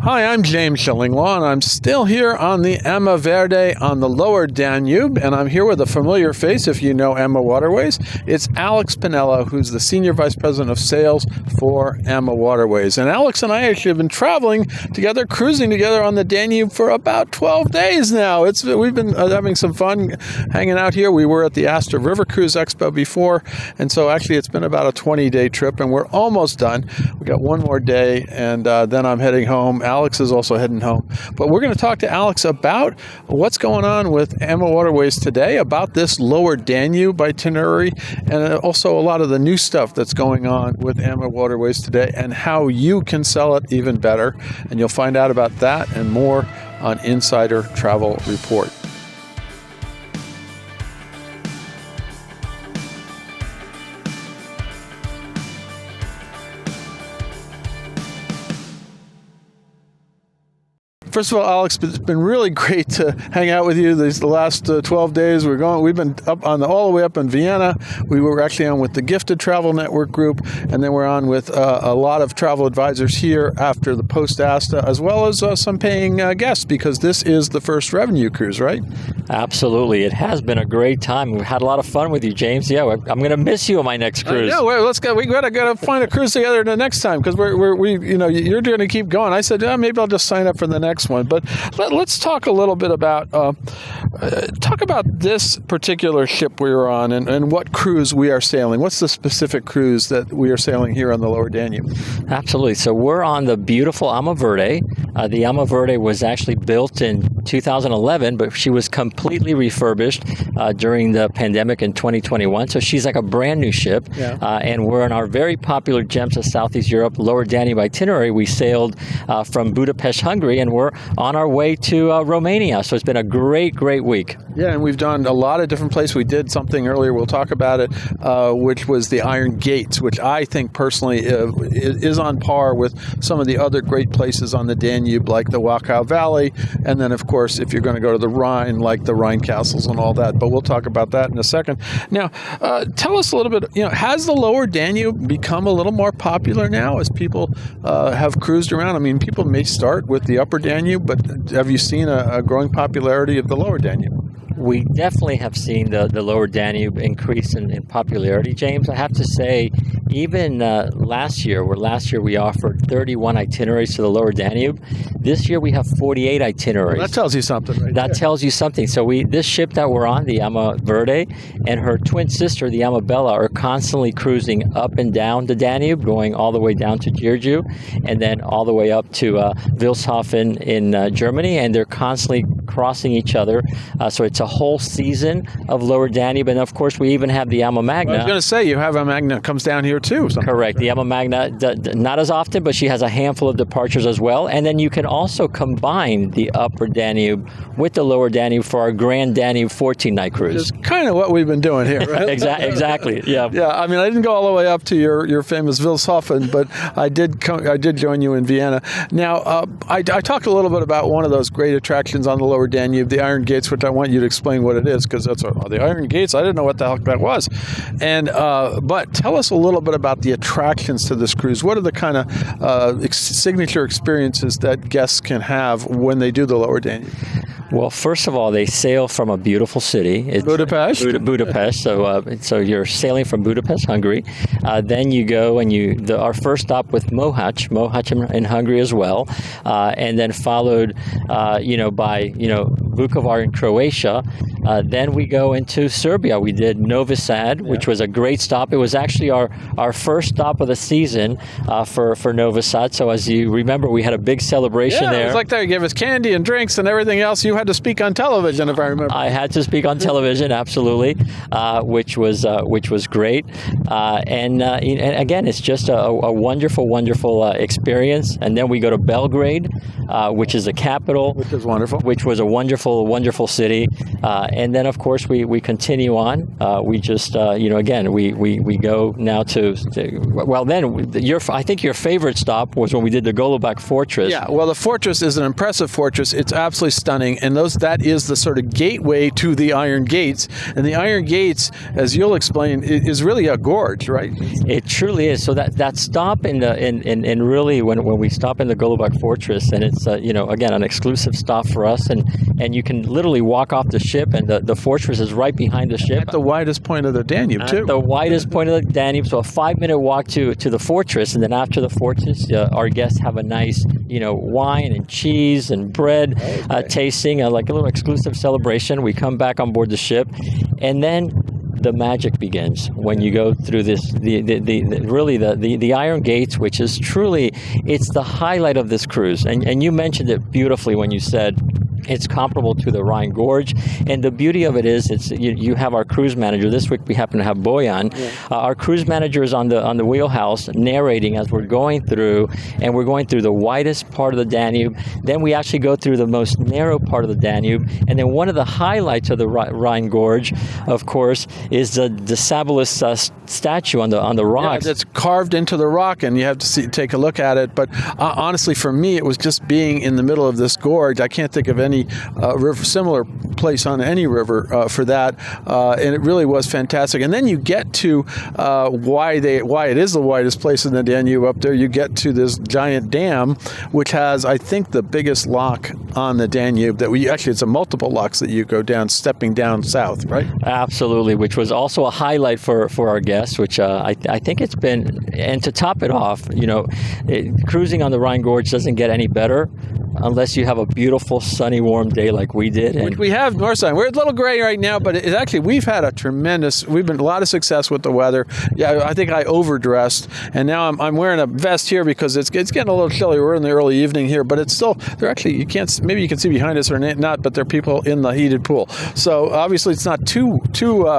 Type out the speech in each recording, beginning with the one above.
Hi, I'm James Shillinglaw, and I'm still here on the AmaVerde on the lower Danube, and I'm here with a familiar face if you know AmaWaterways. It's Alex Pinella, who's the Senior Vice President of Sales for AmaWaterways. And Alex and I actually have been traveling together, cruising together on the Danube for about 12 days now. We've been having some fun hanging out here. We were at the Astor River Cruise Expo before, and so actually it's been about a 20-day trip, and we're almost done. We got one more day, and then I'm heading home. Alex is also heading home. But we're going to talk to Alex about what's going on with AmaWaterways today, about this lower Danube itinerary, and also a lot of the new stuff that's going on with AmaWaterways today and how you can sell it even better. And you'll find out about that and more on Insider Travel Report. First of all, Alex, it's been really great to hang out with you the last 12 days. We've been up on all the way up in Vienna. We were actually on with the Gifted Travel Network group, and then we're on with a lot of travel advisors here after the post-ASTA, as well as some paying guests, because this is the first revenue cruise, right? Absolutely. It has been a great time. We've had a lot of fun with you, James. Yeah, I'm going to miss you on my next cruise. We got to find a cruise together the next time, because you're going to keep going. I said, maybe I'll just sign up for the next one. But let's talk a little bit about this particular ship we were on and what cruise we are sailing. What's the specific cruise that we are sailing here on the lower Danube? Absolutely. So we're on the beautiful AmaVerde. The AmaVerde was actually built in 2011, but she was completely refurbished during the pandemic in 2021. So she's like a brand new ship. Yeah. And we're on our very popular Gems of Southeast Europe lower Danube itinerary. We sailed from Budapest, Hungary, and we're on our way to Romania. So it's been a great week. Yeah, and we've done a lot of different places. We did something earlier, we'll talk about it, which was the Iron Gates, which I think personally is on par with some of the other great places on the Danube, like the Wachau Valley, and then, of course, if you're going to go to the Rhine, like the Rhine castles and all that. But we'll talk about that in a second. Now, tell us a little bit, has the lower Danube become a little more popular now as people have cruised around? I mean, people may start with the upper Danube, but have you seen a growing popularity of the lower Danube? We definitely have seen the lower Danube increase in popularity, James. I have to say, even last year we offered 31 itineraries to the lower Danube. This year we have 48 itineraries. Well, that tells you something, right? That tells you something. So this ship that we're on, the AmaVerde, and her twin sister, the AmaBella, are constantly cruising up and down the Danube, going all the way down to Giurgiu, and then all the way up to Wilshofen in Germany, and they're constantly crossing each other. So it's a whole season of lower Danube, and of course we even have the AmaMagna. I was going to say, you have AmaMagna comes down here too. Correct. The AmaMagna, not as often, but she has a handful of departures as well. And then you can also combine the upper Danube with the lower Danube for our Grand Danube 14-night cruise. It's kind of what we've been doing here, right? Exactly. Yeah. Yeah. I mean, I didn't go all the way up to your famous Wilshofen, but I did join you in Vienna. Now, I talked a little bit about one of those great attractions on the lower Danube, the Iron Gates, which I want you to explain what it is, because that's the Iron Gates. I didn't know what the heck that was. And but tell us a little bit about the attractions to this cruise. What are the kind of signature experiences that guests can have when they do the lower Danube? Well, first of all, they sail from a beautiful city. It's Budapest? Budapest. So you're sailing from Budapest, Hungary. Then you go and our first stop with Mohacs in Hungary as well. And then followed, by, Vukovar in Croatia. Then we go into Serbia. We did Novi Sad, which was a great stop. It was actually our first stop of the season for Novi Sad. So as you remember, we had a big celebration there. Yeah, it was like that. You gave us candy and drinks and everything else. You had to speak on television, if I remember. I had to speak on television, absolutely, which was great. And again, it's just a wonderful experience. And then we go to Belgrade, which is the capital. Which is wonderful. Which was a wonderful wonderful, wonderful city. And then, of course, we continue on. We just, again, we go now to well, then, I think your favorite stop was when we did the Golubak Fortress. Yeah, well, the fortress is an impressive fortress. It's absolutely stunning, and that is the sort of gateway to the Iron Gates. And the Iron Gates, as you'll explain, is really a gorge, right? It truly is. So that stop in really when we stop in the Golubak Fortress, and it's again an exclusive stop for us, and you can literally walk off the ship, and the fortress is right behind the ship. At the widest point of the Danube, too. At the widest point of the Danube, so a 5-minute walk to the fortress, and then after the fortress, our guests have a nice wine and cheese and bread tasting, like a little exclusive celebration. We come back on board the ship, and then the magic begins when you go through this, the Iron Gates, which is truly, it's the highlight of this cruise. And you mentioned it beautifully when you said it's comparable to the Rhine Gorge, and the beauty of it is, you have our cruise manager. This week we happen to have Boyan. Yeah. Our cruise manager is on the wheelhouse narrating as we're going through, and we're going through the widest part of the Danube. Then we actually go through the most narrow part of the Danube, and then one of the highlights of the Rhine Gorge, of course, is the Sabalus statue on the rocks. Yeah, it's carved into the rock, and you have to take a look at it. But honestly, for me, it was just being in the middle of this gorge. I can't think of any similar place on any river for that, and it really was fantastic. And then you get to why it is the widest place in the Danube up there. You get to this giant dam, which has, I think, the biggest lock on the Danube. It's a multiple locks that you go down, stepping down south, right? Absolutely, which was also a highlight for our guests, which I think it's been. And to top it off, cruising on the Rhine Gorge doesn't get any better unless you have a beautiful, sunny, warm day like we did. Which we have north side. We're a little gray right now, but we've had we've been a lot of success with the weather. Yeah, I think I overdressed, and now I'm wearing a vest here because it's getting a little chilly. We're in the early evening here, but it's still, you can see behind us or not, but there are people in the heated pool. So obviously it's not too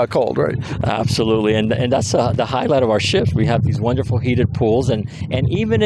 cold, right? Absolutely, and that's the highlight of our ships. We have these wonderful heated pools, and even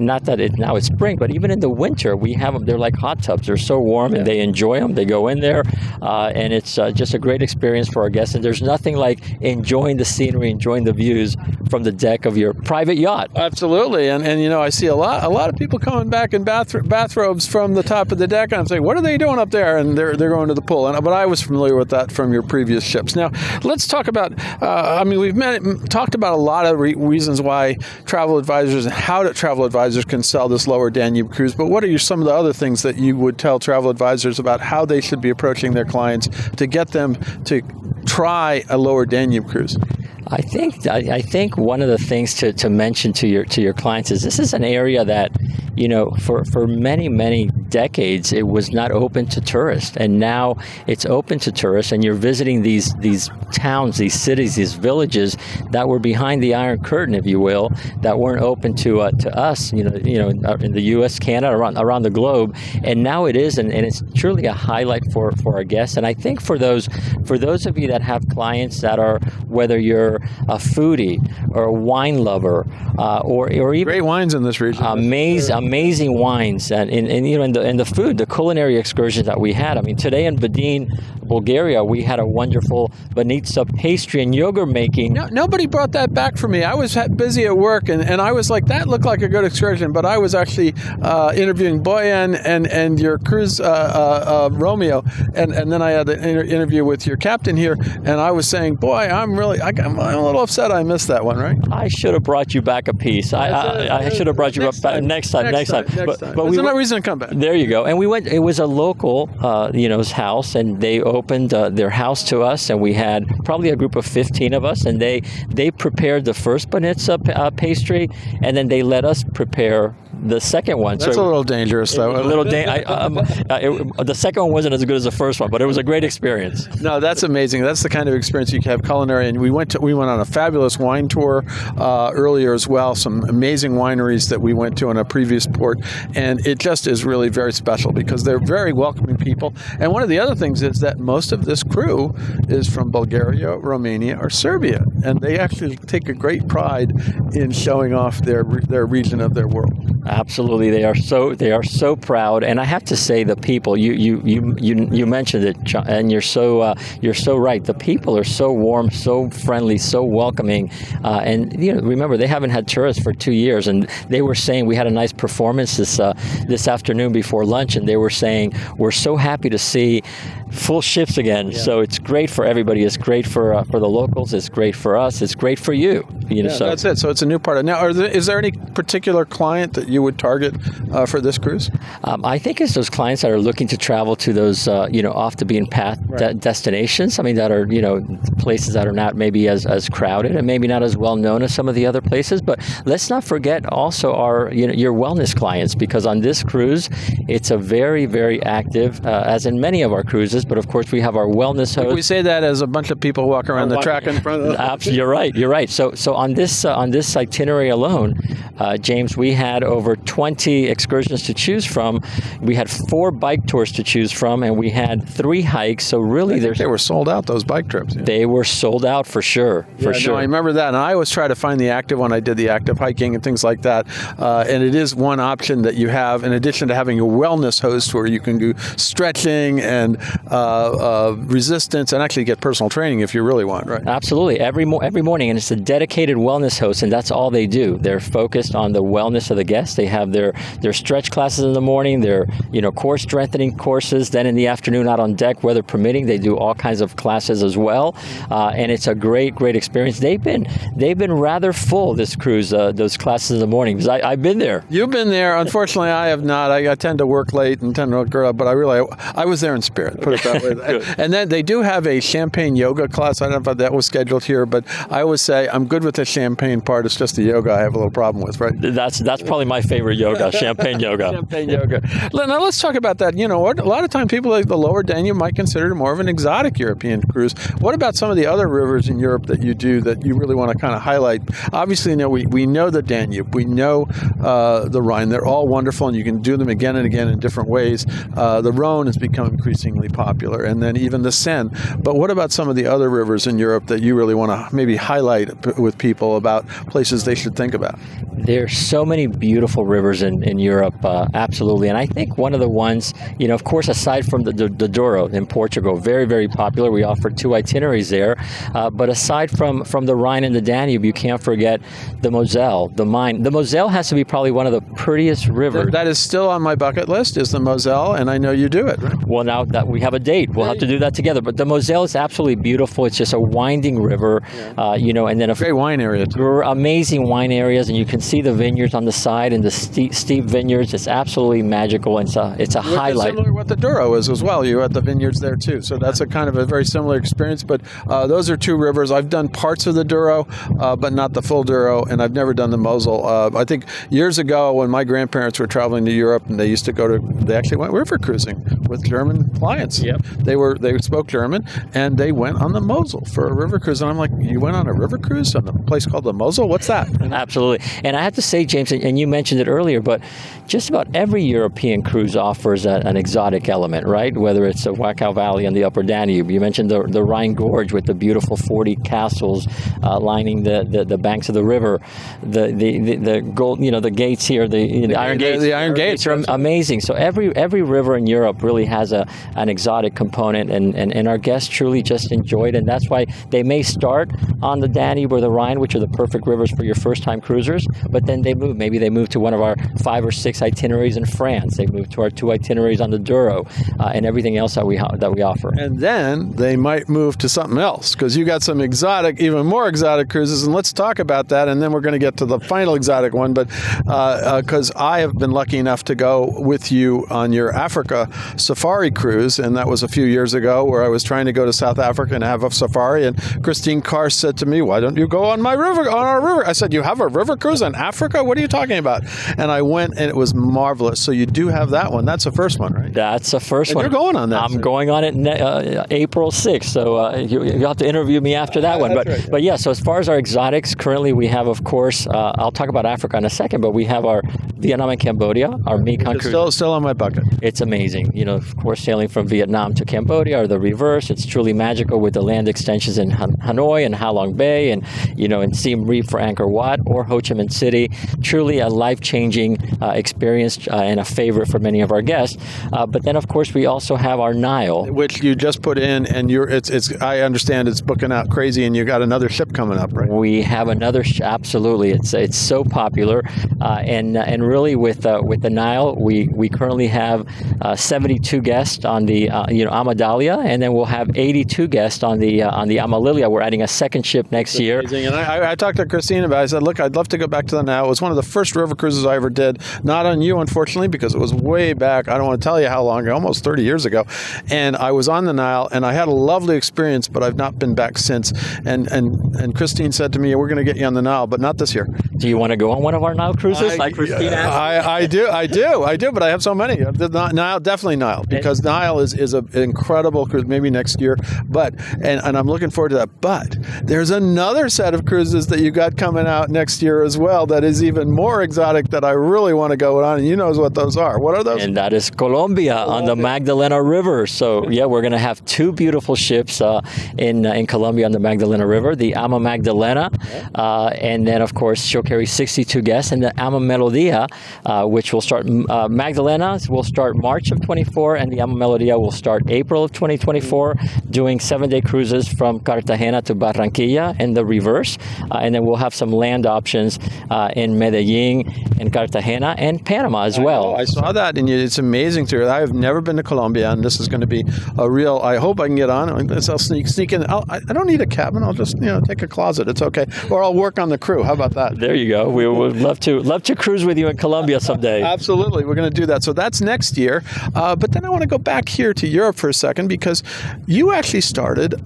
not that now it's spring, but even in the winter, we have them. They're like hot tubs. They're so warm, and they enjoy them. They go in there, and it's just a great experience for our guests. And there's nothing like enjoying the scenery, enjoying the views from the deck of your private yacht. Absolutely, and I see a lot of people coming back in bathrobes from the top of the deck, and I'm saying, what are they doing up there? And they're going to the pool. But I was familiar with that from your previous ships. Now let's talk about. We've talked about a lot of reasons why travel advisors and how travel advisors can sell this lower Danube cruise. But what are some of the other things that you would tell travel advisors about how they should be approaching their clients to get them to try a lower Danube cruise? I think one of the things to mention to your clients is this is an area that, for many decades it was not open to tourists, and now it's open to tourists, and you're visiting these towns, these cities, these villages that were behind the Iron Curtain, if you will, that weren't open to us, in the U.S., Canada, around the globe, and now it is, and it's truly a highlight for our guests. And I think for those of you that have clients that are, whether you're a foodie or a wine lover, or even great wines in this region, amazing wines, and in the food, the culinary excursions that we had. I mean, today in Badin, Bulgaria, we had a wonderful banitsa pastry and yogurt making. No, nobody brought that back for me. I was busy at work, and I was like, that looked like a good excursion, but I was actually interviewing Boyan and your cruise Romeo, and then I had an interview with your captain here, and I was saying, boy, I'm a little upset I missed that one, right? I should have brought you back a piece. I should have brought you back next time. But there's no reason to come back. There you go. And we went. It was a local, house, and they opened their house to us, and we had probably a group of 15 of us, and they prepared the first banitsa pastry, and then they let us prepare the second one. That's a little dangerous, though. The second one wasn't as good as the first one, but it was a great experience. No, that's amazing. That's the kind of experience you can have culinary. And we we went on a fabulous wine tour earlier as well, some amazing wineries that we went to on a previous port, and it just is really very special because they're very welcoming people. And one of the other things is that most of this crew is from Bulgaria, Romania, or Serbia, and they actually take a great pride in showing off their region of their world. Absolutely, they are so proud. And I have to say, the people you mentioned it, John, and you're so right. The people are so warm, so friendly, so welcoming, and remember, they haven't had tourists for 2 years, and they were saying, we had a nice performance this afternoon before lunch, and they were saying, we're so happy to see full ships again. Yeah. So it's great for everybody. It's great for the locals. It's great for us. It's great for you. So that's it. So it's a new part of now. Is there any particular client that you would target for this cruise? I think it's those clients that are looking to travel to those off the beaten path destinations. I mean, that are places that are not maybe as crowded and maybe not as well known as some of the other places. But let's not forget also our your wellness clients, because on this cruise it's a very, very active, as in many of our cruises. But of course, we have our wellness host. We say that as a bunch of people walk around the track in front of us. You're right. So on this itinerary alone, James, we had over 20 excursions to choose from. We had 4 bike tours to choose from, and we had 3 hikes. So really, they were sold out, those bike trips. Yeah. They were sold out for sure. No, I remember that, and I always try to find the active one. I did the active hiking and things like that, and it is one option that you have in addition to having a wellness host where you can do stretching and resistance and actually get personal training if you really want, right? Absolutely. Every morning, and it's a dedicated wellness host, and that's all they do. They're focused on the wellness of the guests. They have their stretch classes in the morning, their core strengthening courses. Then in the afternoon, out on deck, weather permitting, they do all kinds of classes as well, and it's a great experience. They've been rather full this cruise. Those classes in the morning, because I've been there. You've been there. Unfortunately, I have not. I tend to work late and tend to work early, but I was there in spirit. Put it that way. And then they do have a champagne yoga class. I don't know if that was scheduled here, but I always say I'm good with the champagne part. It's just the yoga I have a little problem with, right? That's probably my favorite yoga, champagne yoga. Champagne yoga. Now let's talk about that. A lot of times people like the lower Danube might consider it more of an exotic European cruise. What about some of the other rivers in Europe that you do that you really want to kind of highlight? Obviously, we know the Danube, we know the Rhine. They're all wonderful, and you can do them again and again in different ways. The Rhone has become increasingly popular, and then even the Seine. But what about some of the other rivers in Europe that you really want to maybe highlight with people about places they should think about? There's so many beautiful rivers in Europe, absolutely. And I think one of the ones, of course, aside from the Douro in Portugal, very, very popular. We offer 2 itineraries there. But aside from the Rhine and the Danube, you can't forget the Moselle, the Main. The Moselle has to be probably one of the prettiest rivers. That is still on my bucket list, is the Moselle, and I know you do it, right? Well, now that we have a date, we'll have to do that together. But the Moselle is absolutely beautiful. It's just a winding river, and then great wine area. Amazing wine areas, and you can see the vineyards on the side and the steep vineyards. It's absolutely magical, and it's a highlight. Similar to what the Douro is as well. You had the vineyards there too, so that's a kind of a very similar experience. But those are 2 rivers. I've done parts of the Douro, but not the full Douro, and I've never done the Mosel. I think years ago when my grandparents were traveling to Europe, and they actually went river cruising with German clients. Yep. They spoke German, and they went on the Mosel for a river cruise. And I'm like, you went on a river cruise on a place called the Mosel? What's that? Absolutely. And I have to say, James, and you mentioned it earlier, but just about every European cruise offers an exotic element, right? Whether it's the Wachau Valley and the Upper Danube. You mentioned the Rhine Gorge with the beautiful 40 castles lining the banks of the river. The gold, the gates here, the Iron Gates. The Iron Gates are amazing. So every river in Europe really has an exotic component, and our guests truly just enjoy it. And that's why they may start on the Danube or the Rhine, which are the perfect rivers for your first-time cruisers, but then they move. Maybe they move to one of our 5 or 6 itineraries in France. They move to our 2 itineraries on the Douro, and everything else that we offer. And then they might move to something else, because you got some even more exotic cruises, and let's talk about that, and then we're going to get to the final exotic one. But because I have been lucky enough to go with you on your Africa safari cruise, and that was a few years ago, where I was trying to go to South Africa and have a safari, and Christine Carr said to me, "Why don't you go on our river?" I said, "You have a river cruise in Africa? What are you talking about?" And I went, and it was marvelous. So you do have that one. That's the first one, right? That's the first one. You're going on that. I'm going on it April 6th, so you'll have to interview me after that one. one. that's But right, yeah. but yeah, so as far as our exotics, currently we have, of course, I'll talk about Africa in a second, but we have our Vietnam and Cambodia, our Mekong It's cruise. still on my bucket. It's amazing. Of course, sailing from Vietnam to Cambodia or the reverse. It's truly magical with the land extensions in Hanoi and Ha Long Bay and, in Siem Reap for Angkor Wat or Ho Chi Minh City. Truly a life-changing experience and a favorite for many of our guests. But then, of course, we also have our Nile. Which you just put in, and I understand it's booking out crazy, and you got another ship coming up, right? We have another, absolutely. It's so popular, and really with the Nile, we currently have 72 guests on the Amadalia, and then we'll have 82 guests on the Amalilia. We're adding a second ship next year. Amazing. And I talked to Christine about it. I said, look, I'd love to go back to the Nile. It was one of the first river cruises I ever did. Not on you, unfortunately, because it was way back. I don't want to tell you how long, almost 30 years ago. And I was on the Nile, and I had a lovely experience, but I've not been back since. And Christine said to me, we're going to get you on the Nile, but not this year. Do you want to go on one of our Nile cruises, like Christine asked? I do, but I have so many. The Nile, definitely Nile, because Nile is an incredible cruise, maybe next year. But and I'm looking forward to that. But there's another set of cruises that you got coming out next year as well that is even more exotic that I really want to go on, and you know what those are. What are those? And that is Colombia on the Magdalena River. So yeah, we're going to have two beautiful ships in Colombia on the Magdalena River, the Ama Magdalena, and then of course she'll carry 62 guests, and the Ama Melodia, which will start, Magdalena will start March of 24, and the Ama Melodia will start April of 2024, doing 7-day cruises from Cartagena to Barranquilla and the reverse, and then we'll have some land options in Medellin and Cartagena and Panama as well. I saw that, and it's amazing to hear. I have never been to Colombia, and this is going to be a real. I hope I can get on. I'll sneak in. I don't need a cabin. I'll just take a closet. It's okay. Or I'll work on the crew. How about that? There you go. We would love to cruise with you in Colombia someday. Absolutely, we're going to do that. So that's next year. But then I want to go back here to Europe for a second, because you actually started,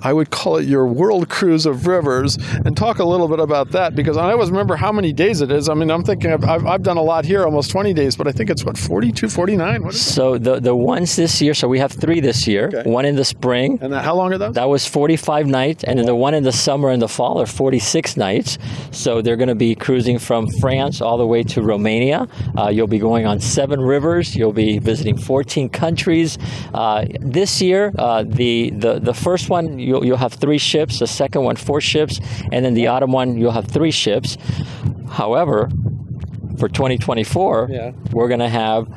I would call it your world cruise of rivers, and talk a little bit about that, because I always remember how many days it is. I mean, I'm thinking I've done a lot here, almost 20 days, but I think it's 42, 49? What is it? So the ones this year, so we have 3 this year, Okay. one in the spring. And how long are those? That was 45 nights, and then the one in the summer and the fall are 46 nights. So they're going to be cruising from France all the way to Romania. You'll be going on 7 rivers. You'll be visiting 14 countries. This year, the first one, you'll have 3 ships, the second one 4 ships, and then the autumn one you'll have 3 ships. However, for 2024, we're going to have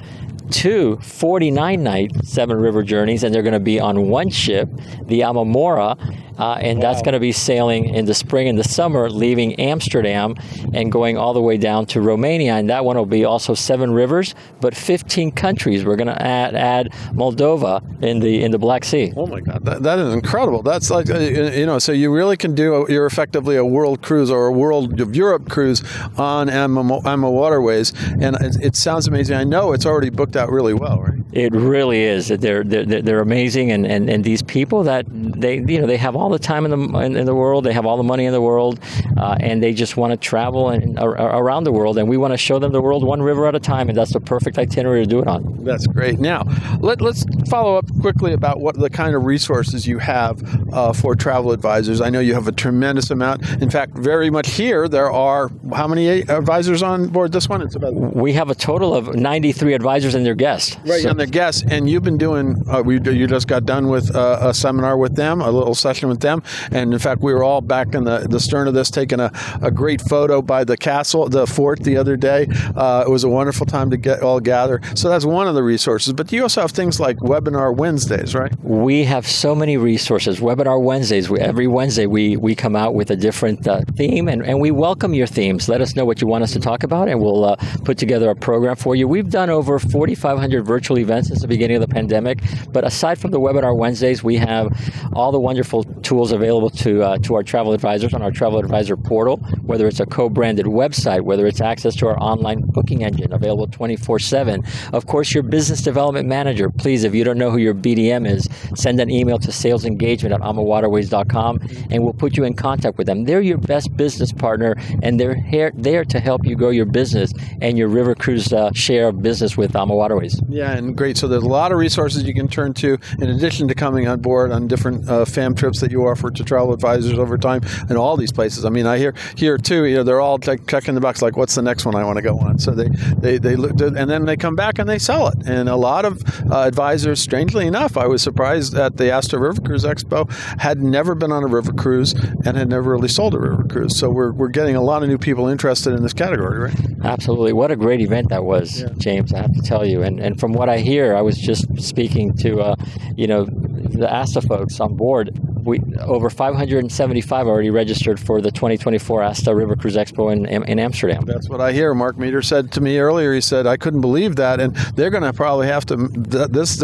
2 49-night 7-river journeys, and they're going to be on one ship, the Amamora, and that's going to be sailing in the spring and the summer, leaving Amsterdam and going all the way down to Romania. And that one will be also 7 rivers, but 15 countries. We're going to add Moldova in the Black Sea. Oh my God, that is incredible. That's like, so you really can do, you're effectively a world cruise or a world of Europe cruise on AmaWaterways, and it sounds amazing. I know it's already booked out really well, right? It really is. They're amazing, and these people that they have all the time in the world, they have all the money in the world, and they just want to travel around the world, and we want to show them the world one river at a time, and that's the perfect itinerary to do it on. That's great. Now, let's follow up quickly about what the kind of resources you have for travel advisors. I know you have a tremendous amount. In fact, very much here, there are how many advisors on board this one? It's about. We have a total of 93 advisors and their guests. Right, and their guests, and you've been doing. You just got done with a seminar with them, a little session with them, and in fact, we were all back in the stern of this, taking a great photo by the castle, the fort, the other day. It was a wonderful time to all gather. So that's one of the resources. But you also have things like Webinar Wednesdays, right? We have so many resources. Webinar Wednesdays. Every Wednesday we come out with a different theme, and we welcome your themes. Let us know what you want us to talk about, and we'll put together a program for you. We've done over 4,500 virtual events since the beginning of the pandemic. But aside from the Webinar Wednesdays, we have all the wonderful tools available to our travel advisors on our travel advisor portal, whether it's a co-branded website, whether it's access to our online booking engine available 24/7. Of course, your business development manager, please, if you don't know who your BDM is, send an email to salesengagement@AmaWaterways.com, and we'll put you in contact with them. They're your best business partner, and they're there to help you grow your business and your river cruise share of business with AmaWaterways. Yeah, and great. So there's a lot of resources you can turn to in addition to coming on board on different FAM trips that you offer to travel advisors over time and all these places. I mean, I hear here too, they're all checking the box like, what's the next one I want to go on? So they look, and then they come back and they sell it. And a lot of advisors, strangely enough, I was surprised at the Asta River Cruise Expo, had never been on a river cruise and had never really sold a river cruise. So we're getting a lot of new people interested in this category, right? Absolutely. What a great event that was, James, I have to tell you. And from what I hear, I was just speaking to, the ASTA folks on board. Over 575 already registered for the 2024 ASTA River Cruise Expo in Amsterdam. That's what I hear. Mark Meter said to me earlier, he said, I couldn't believe that. And they're going to probably have to, this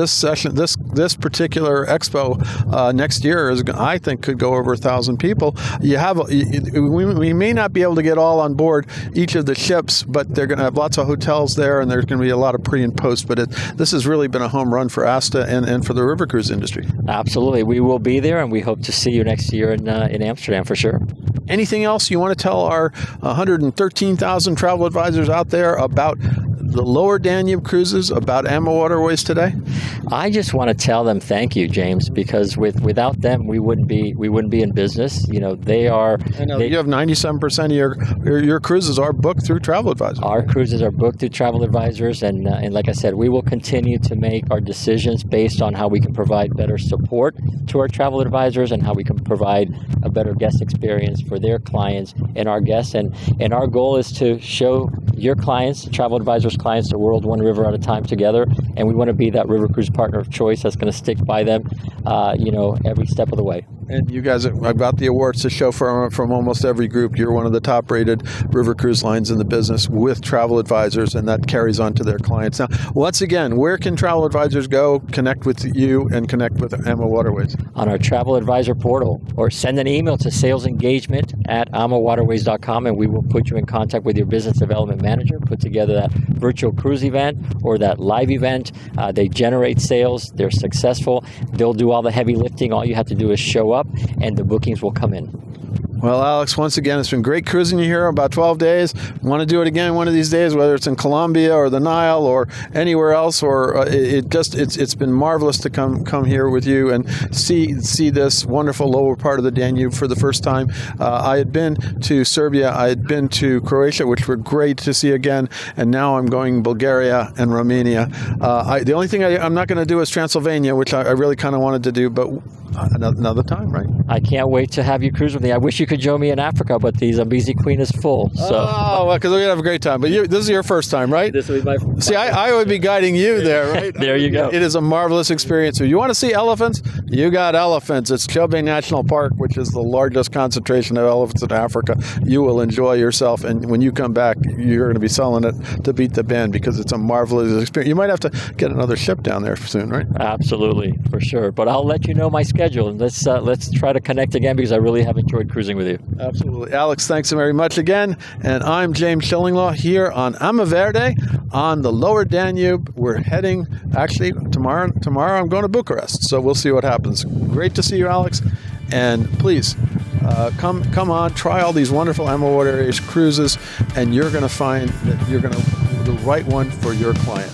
particular expo next year is, I think, could go over 1,000 people. We may not be able to get all on board each of the ships, but they're going to have lots of hotels there, and there's going to be a lot of pre and post. But this has really been a home run for ASTA and for the river cruise industry. Absolutely. We will be there, and we hope to see you next year in Amsterdam for sure. Anything else you want to tell our 113,000 travel advisors out there about the Lower Danube cruises, about AmaWaterways today? I just want to tell them thank you, James, because without them we wouldn't be in business. They are. I know you have 97% of your cruises are booked through travel advisors. Our cruises are booked through travel advisors, and like I said, we will continue to make our decisions based on how we can provide better support to our travel advisors and how we can provide a better guest experience for their clients and our guests. And our goal is to show your clients, travel advisors' clients, the world one river at a time together, and we want to be that river cruise partner of choice that's going to stick by them, every step of the way. And you guys have got the awards to show from almost every group. You're one of the top-rated river cruise lines in the business with travel advisors, and that carries on to their clients. Now, once again, where can travel advisors go, connect with you, and connect with AmaWaterways? On our travel advisor portal, or send an email to salesengagement@AmaWaterways.com, and we will put you in contact with your business development manager, put together that virtual cruise event or that live event. They generate sales. They're successful. They'll do all the heavy lifting. All you have to do is show up, and the bookings will come in. Well, Alex, once again, it's been great cruising you here about 12 days. Want to do it again one of these days, whether it's in Colombia or the Nile or anywhere else, or it's been marvelous to come here with you and see this wonderful lower part of the Danube for the first time. I had been to Serbia, I had been to Croatia, which were great to see again, and now I'm going Bulgaria and Romania. The only thing I'm not going to do is Transylvania, which I really kind of wanted to do, but another time, right? I can't wait to have you cruise with me. I wish you could join me in Africa, but the Zambezi Queen is full. So. Oh, well, because we're going to have a great time. But this is your first time, right? This will be my See, I would be guiding you there, right? There you go. It is a marvelous experience. If you want to see elephants, you got elephants. It's Chobe National Park, which is the largest concentration of elephants in Africa. You will enjoy yourself, and when you come back, you're going to be selling it to beat the band because it's a marvelous experience. You might have to get another ship down there soon, right? Absolutely, for sure. But I'll let you know my schedule. Let's try to connect again because I really have enjoyed cruising with you. Absolutely. Alex, thanks very much again. And I'm James Schillinglaw here on AmaVerde on the Lower Danube. We're heading, actually, tomorrow I'm going to Bucharest. So we'll see what happens. Great to see you, Alex. And please, come on, try all these wonderful AmaWaterways cruises, and you're going to find that you're going to the right one for your client.